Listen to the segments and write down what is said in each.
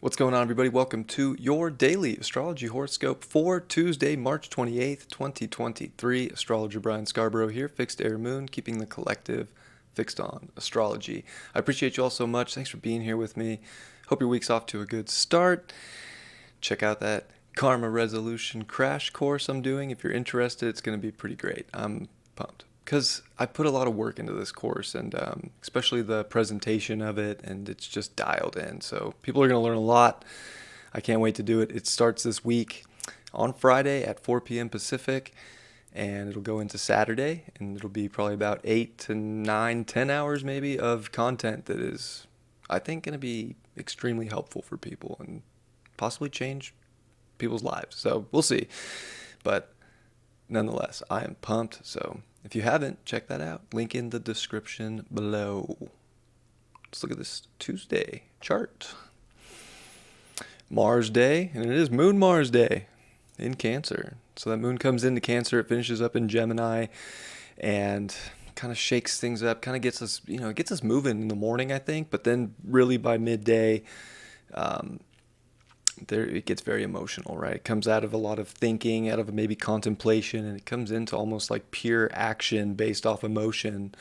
What's going on, everybody? Welcome to your daily astrology horoscope for Tuesday, March 28th, 2023. Astrologer Brian Scarborough here, Fixed Air Moon, keeping the collective fixed on astrology. I appreciate you all so much. Thanks for being here with me. Hope your week's off to a good start. Check out that karma resolution crash course I'm doing. If you're interested, it's going to be pretty great. I'm pumped because I put a lot of work into this course, and especially the presentation of it, and it's just dialed in. So people are going to learn a lot. I can't wait to do it. It starts this week on Friday at 4 p.m. Pacific, and it'll go into Saturday, and it'll be probably about 8 to 9, 10 hours maybe of content that is, I think, going to be extremely helpful for people and possibly change people's lives. So we'll see. But nonetheless, I am pumped. So if you haven't, check that out. Link in the description below. Let's look at this Tuesday chart. Mars Day, and it is Moon Mars Day in Cancer. So that moon comes into Cancer, it finishes up in Gemini, and kind of shakes things up, kind of gets us, it gets us moving in the morning, I think. But then really by midday, there it gets very emotional, right? It comes out of a lot of thinking, out of maybe contemplation, and it comes into almost like pure action based off emotion,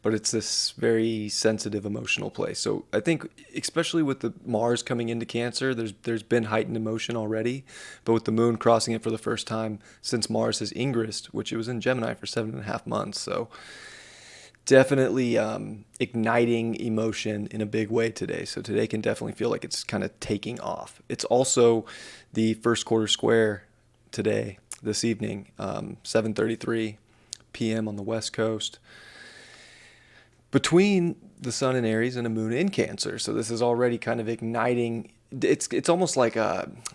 but it's this very sensitive emotional place. So I think especially with the Mars coming into Cancer, there's been heightened emotion already, but with the moon crossing it for the first time since Mars has ingressed, which it was in Gemini for 7.5 months. So definitely igniting emotion in a big way today. So today can definitely feel like it's kind of taking off. It's also the first quarter square today, this evening, 7:33 p.m. on the West Coast, between the sun in Aries and a moon in Cancer. So this is already kind of igniting. It's almost like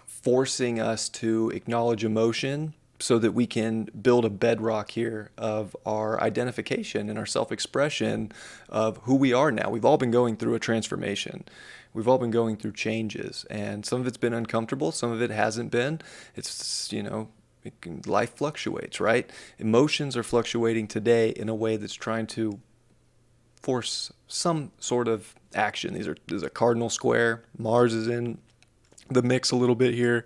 forcing us to acknowledge emotion, so that we can build a bedrock here of our identification and our self-expression of who we are now. We've all been going through a transformation. We've all been going through changes, and some of it's been uncomfortable, some of it hasn't been. It's, life fluctuates, right? Emotions are fluctuating today in a way that's trying to force some sort of action. There's a cardinal square. Mars is in the mix a little bit here,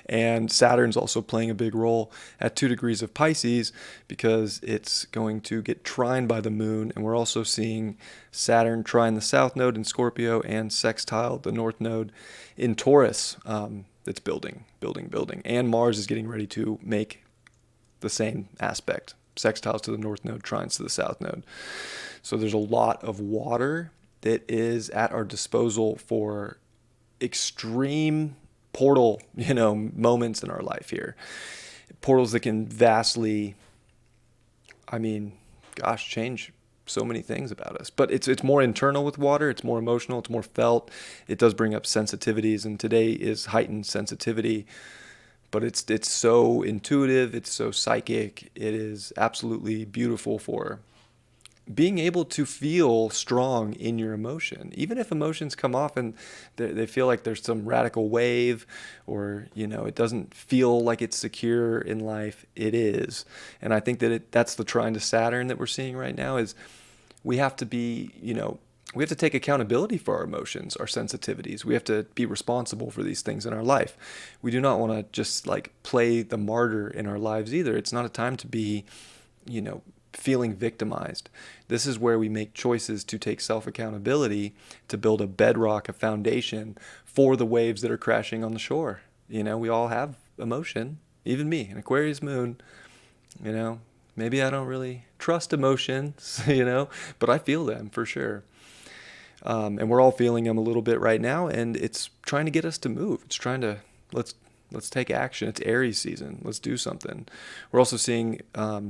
and Saturn's also playing a big role at 2 degrees of Pisces because it's going to get trined by the moon, and we're also seeing Saturn trine the south node in Scorpio and sextile the north node in Taurus. It's building, and Mars is getting ready to make the same aspect. Sextiles to the north node, trines to the south node. So there's a lot of water that is at our disposal for extreme portal, moments in our life here. Portals that can vastly, change so many things about us. But it's more internal with water. It's more emotional. It's more felt. It does bring up sensitivities, and today is heightened sensitivity. But it's so intuitive. It's so psychic. It is absolutely beautiful for being able to feel strong in your emotion, even if emotions come off and they feel like there's some radical wave, or it doesn't feel like it's secure in life. It is. And I think that that's the trine to Saturn that we're seeing right now. Is we have to be, we have to take accountability for our emotions, our sensitivities. We have to be responsible for these things in our life. We do not want to just like play the martyr in our lives either. It's not a time to be, feeling victimized. This is where we make choices to take self-accountability, to build a bedrock, a foundation for the waves that are crashing on the shore. We all have emotion, even me, an Aquarius moon. Maybe I don't really trust emotions, but I feel them for sure. And we're all feeling them a little bit right now, and it's trying to get us to move. It's trying to, let's take action. It's Aries season. Let's do something. We're also seeing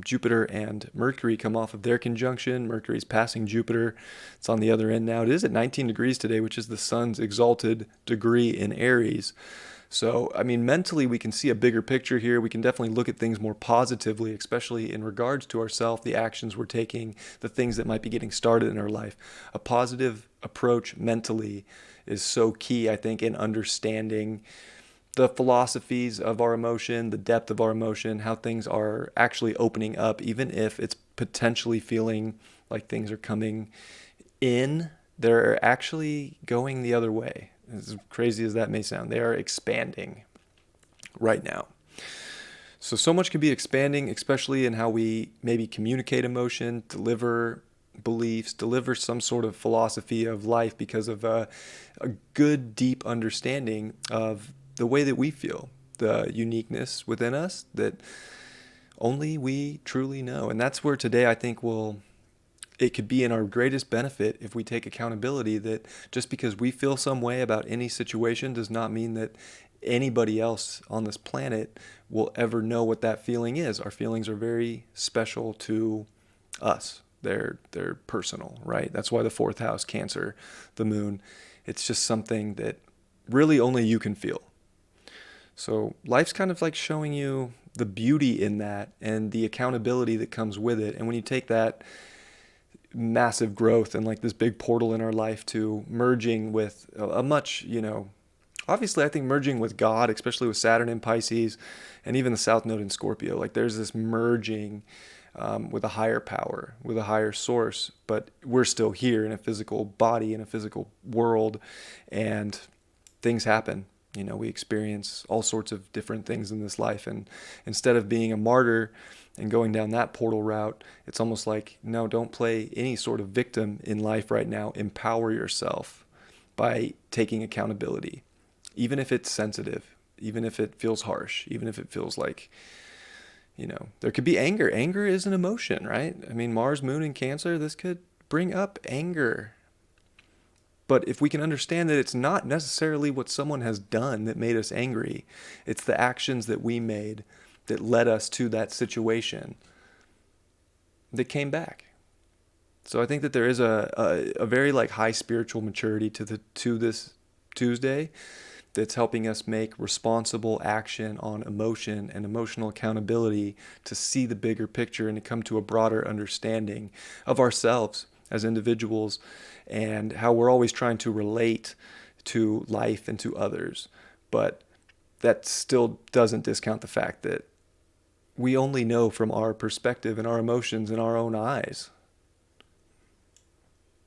Jupiter and Mercury come off of their conjunction. Mercury's passing Jupiter. It's on the other end now. It is at 19 degrees today, which is the sun's exalted degree in Aries. So, mentally we can see a bigger picture here. We can definitely look at things more positively, especially in regards to ourselves, the actions we're taking, the things that might be getting started in our life. A positive approach mentally is so key, I think, in understanding the philosophies of our emotion, the depth of our emotion, how things are actually opening up, even if it's potentially feeling like things are coming in, they're actually going the other way. As crazy as that may sound, they are expanding right now. So much can be expanding, especially in how we maybe communicate emotion, deliver beliefs, deliver some sort of philosophy of life because of a good, deep understanding of the way that we feel, the uniqueness within us that only we truly know. And that's where today I think it could be in our greatest benefit if we take accountability that just because we feel some way about any situation does not mean that anybody else on this planet will ever know what that feeling is. Our feelings are very special to us. They're personal, right? That's why the fourth house, Cancer, the moon, it's just something that really only you can feel. So life's kind of like showing you the beauty in that and the accountability that comes with it. And when you take that massive growth and like this big portal in our life to merging with a much, obviously I think merging with God, especially with Saturn in Pisces and even the South Node in Scorpio, like there's this merging with a higher power, with a higher source, but we're still here in a physical body, in a physical world, and things happen. We experience all sorts of different things in this life, and instead of being a martyr and going down that portal route, it's almost like, no, don't play any sort of victim in life right now. Empower yourself by taking accountability, even if it's sensitive, even if it feels harsh, even if it feels like, there could be anger. Anger is an emotion, right? I mean, Mars, Moon, and Cancer, this could bring up anger. But if we can understand that it's not necessarily what someone has done that made us angry, it's the actions that we made that led us to that situation that came back. So I think that there is a very like high spiritual maturity to this Tuesday that's helping us make responsible action on emotion and emotional accountability to see the bigger picture and to come to a broader understanding of ourselves as individuals and how we're always trying to relate to life and to others. But that still doesn't discount the fact that we only know from our perspective and our emotions in our own eyes.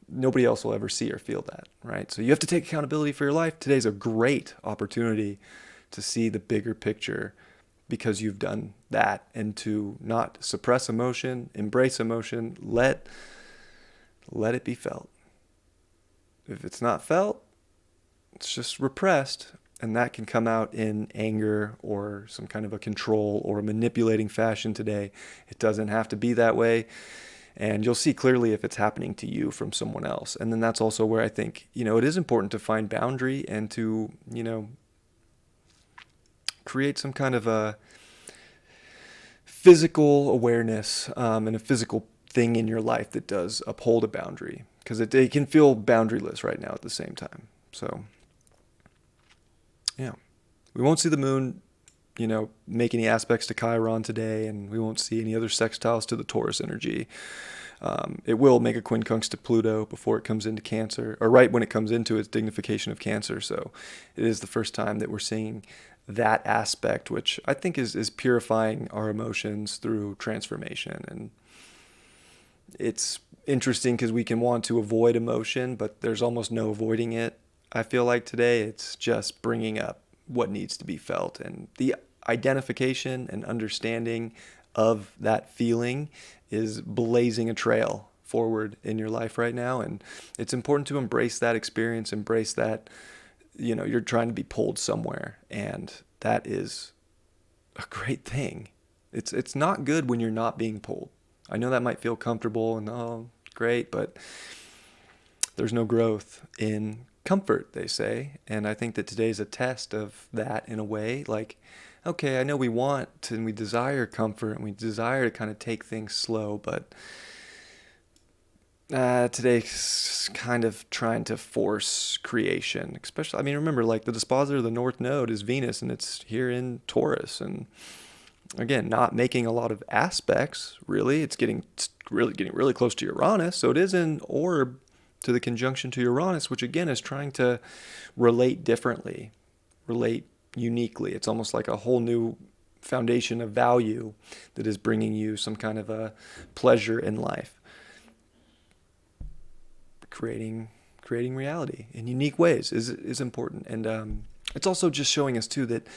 Nobody else will ever see or feel that, right? So you have to take accountability for your life. Today's a great opportunity to see the bigger picture because you've done that, and to not suppress emotion, embrace emotion, let it be felt. If it's not felt, it's just repressed, and that can come out in anger or some kind of a control or a manipulating fashion today. It doesn't have to be that way. And you'll see clearly if it's happening to you from someone else. And then that's also where I think, it is important to find boundary and to, create some kind of a physical awareness and a physical thing in your life that does uphold a boundary. Because it can feel boundaryless right now at the same time. So, yeah. We won't see the moon, make any aspects to Chiron today, and we won't see any other sextiles to the Taurus energy. It will make a quincunx to Pluto before it comes into Cancer, or right when it comes into its dignification of Cancer. So it is the first time that we're seeing that aspect, which I think is purifying our emotions through transformation. And it's interesting because we can want to avoid emotion, but there's almost no avoiding it. I feel like today it's just bringing up what needs to be felt, and the identification and understanding of that feeling is blazing a trail forward in your life right now. And it's important to embrace that experience, embrace that, you're trying to be pulled somewhere, and that is a great thing. It's not good when you're not being pulled. I know that might feel comfortable and, oh, great, but there's no growth in comfort, they say. And I think that today's a test of that in a way. Like, okay, I know we want and we desire comfort and we desire to kind of take things slow, but today's kind of trying to force creation. Especially, remember, like the dispositor of the North Node is Venus, and it's here in Taurus. And again, not making a lot of aspects, really. It's getting really close to Uranus. So it is in orb to the conjunction to Uranus, which again is trying to relate differently, relate uniquely. It's almost like a whole new foundation of value that is bringing you some kind of a pleasure in life, creating creating reality in unique ways is important. And it's also just showing us too that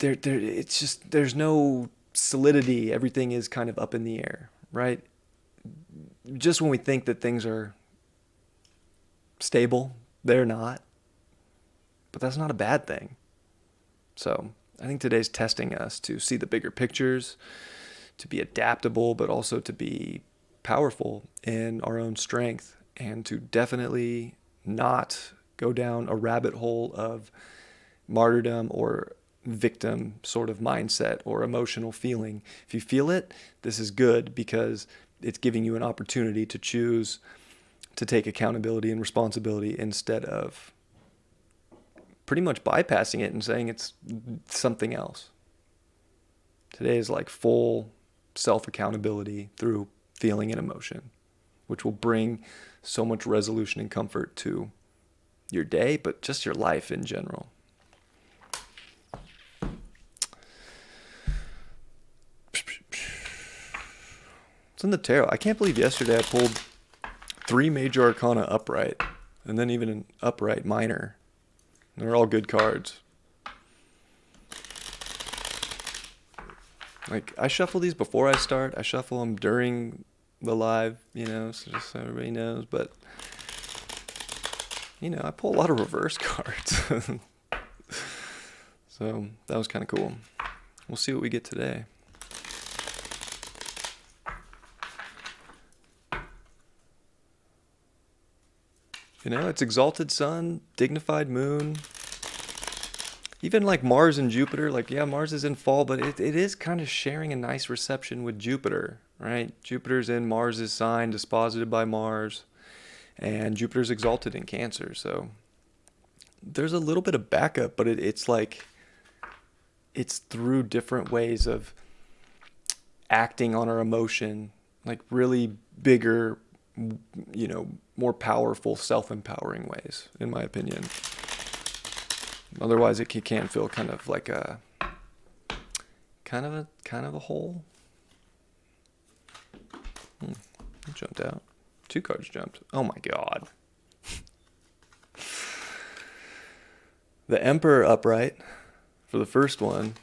it's just, there's no solidity. Everything is kind of up in the air, right? Just when we think that things are stable, they're not. But that's not a bad thing. So I think today's testing us to see the bigger pictures, to be adaptable, but also to be powerful in our own strength, and to definitely not go down a rabbit hole of martyrdom or victim sort of mindset or emotional feeling. If you feel it, this is good, because it's giving you an opportunity to choose to take accountability and responsibility instead of pretty much bypassing it and saying it's something else. Today is like full self-accountability through feeling and emotion, which will bring so much resolution and comfort to your day, but just your life in general. It's in the tarot. I can't believe yesterday I pulled 3 major arcana upright, and then even an upright minor. They're all good cards. Like, I shuffle these before I start. I shuffle them during the live, so just so everybody knows. But, I pull a lot of reverse cards. So that was kind of cool. We'll see what we get today. It's exalted sun, dignified moon. Even like Mars and Jupiter, Mars is in fall, but it is kind of sharing a nice reception with Jupiter, right? Jupiter's in Mars's sign, disposited by Mars, and Jupiter's exalted in Cancer. So there's a little bit of backup, but it's through different ways of acting on our emotion, like really bigger, more powerful, self-empowering ways, in my opinion. Otherwise, it can feel kind of like a hole. It jumped out. 2 cards jumped. Oh my god. The Emperor upright for the first one,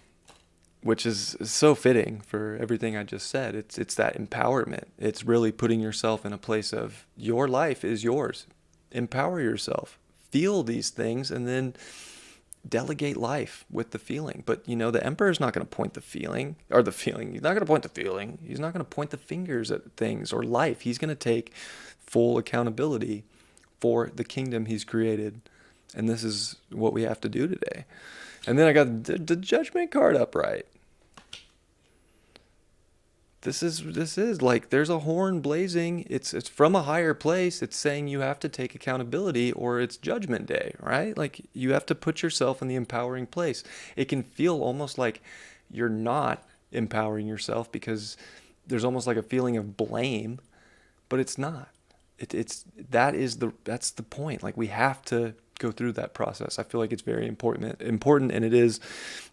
which is so fitting for everything I just said. It's that empowerment. It's really putting yourself in a place of your life is yours. Empower yourself. Feel these things and then delegate life with the feeling. But, the Emperor's not going to point the feeling, or the feeling. He's not going to point the feeling. He's not going to point the fingers at things or life. He's going to take full accountability for the kingdom he's created. And this is what we have to do today. And then I got the Judgment card upright. This is like, there's a horn blazing. It's from a higher place. It's saying you have to take accountability, or it's Judgment Day, right? Like, you have to put yourself in the empowering place. It can feel almost like you're not empowering yourself, because there's almost like a feeling of blame, but it's not. That's the point. Like, we have to go through that process. I feel like it's very important, and it is,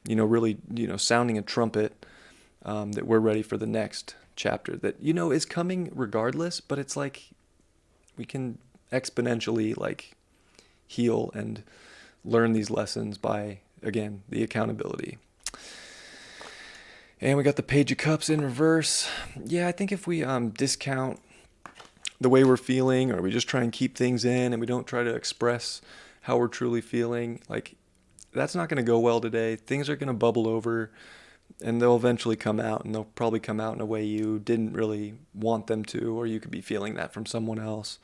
really, sounding a trumpet, that we're ready for the next chapter that, is coming regardless, but it's like we can exponentially heal and learn these lessons by, again, the accountability. And we got the Page of Cups in reverse. Yeah, I think if we discount the way we're feeling, or we just try and keep things in and we don't try to express how we're truly feeling, that's not going to go well today. Things are going to bubble over, and they'll eventually come out, and they'll probably come out in a way you didn't really want them to, or you could be feeling that from someone else.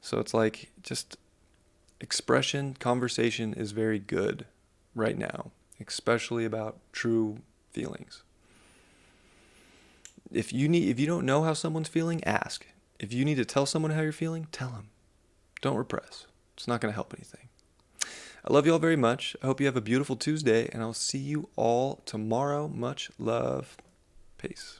So it's just expression, conversation is very good right now, especially about true feelings. If you don't know how someone's feeling, ask. If you need to tell someone how you're feeling, tell them. Don't repress. It's not going to help anything. I love you all very much. I hope you have a beautiful Tuesday, and I'll see you all tomorrow. Much love. Peace.